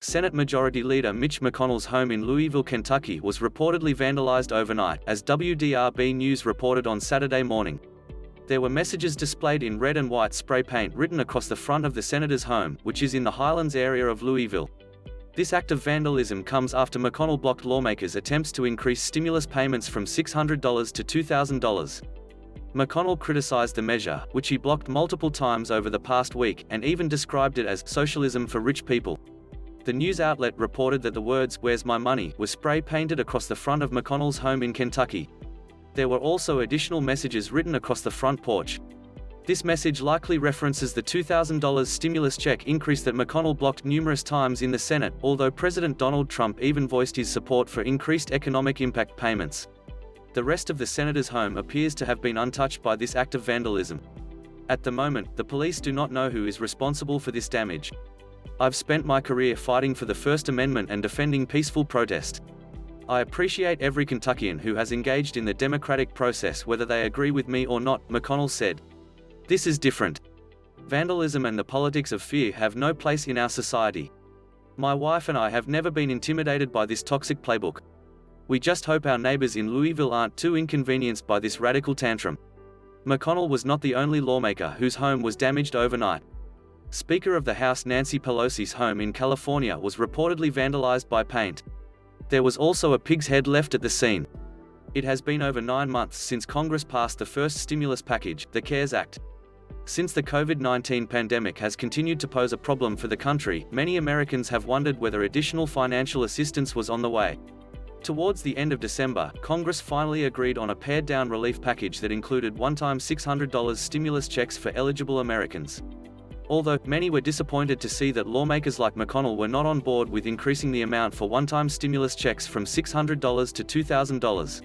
Senate Majority Leader Mitch McConnell's home in Louisville, Kentucky was reportedly vandalized overnight, as WDRB News reported on Saturday morning. There were messages displayed in red and white spray paint written across the front of the senator's home, which is in the Highlands area of Louisville. This act of vandalism comes after McConnell blocked lawmakers' attempts to increase stimulus payments from $600 to $2,000. McConnell criticized the measure, which he blocked multiple times over the past week, and even described it as socialism for rich people. The news outlet reported that the words "Where's my money" were spray painted across the front of McConnell's home in Kentucky. There were also additional messages written across the front porch. This message likely references the $2,000 stimulus check increase that McConnell blocked numerous times in the Senate, although President Donald Trump even voiced his support for increased economic impact payments. The rest of the senator's home appears to have been untouched by this act of vandalism. At the moment, the police do not know who is responsible for this damage. I've spent my career fighting for the First Amendment and defending peaceful protest. I appreciate every Kentuckian who has engaged in the democratic process, whether they agree with me or not, McConnell said. This is different. Vandalism and the politics of fear have no place in our society. My wife and I have never been intimidated by this toxic playbook. We just hope our neighbors in Louisville aren't too inconvenienced by this radical tantrum. McConnell was not the only lawmaker whose home was damaged overnight. Speaker of the House Nancy Pelosi's home in California was reportedly vandalized by paint. There was also a pig's head left at the scene. It has been over 9 months since Congress passed the first stimulus package, the CARES Act. Since the COVID-19 pandemic has continued to pose a problem for the country, many Americans have wondered whether additional financial assistance was on the way. Towards the end of December, Congress finally agreed on a pared-down relief package that included one-time $600 stimulus checks for eligible Americans. Although many were disappointed to see that lawmakers like McConnell were not on board with increasing the amount for one-time stimulus checks from $600 to $2,000.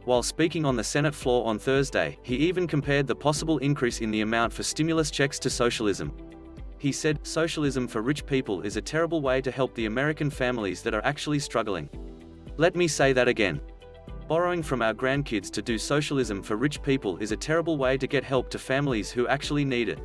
While speaking on the Senate floor on Thursday, he even compared the possible increase in the amount for stimulus checks to socialism. He said, "Socialism for rich people is a terrible way to help the American families that are actually struggling. Let me say that again. Borrowing from our grandkids to do socialism for rich people is a terrible way to get help to families who actually need it."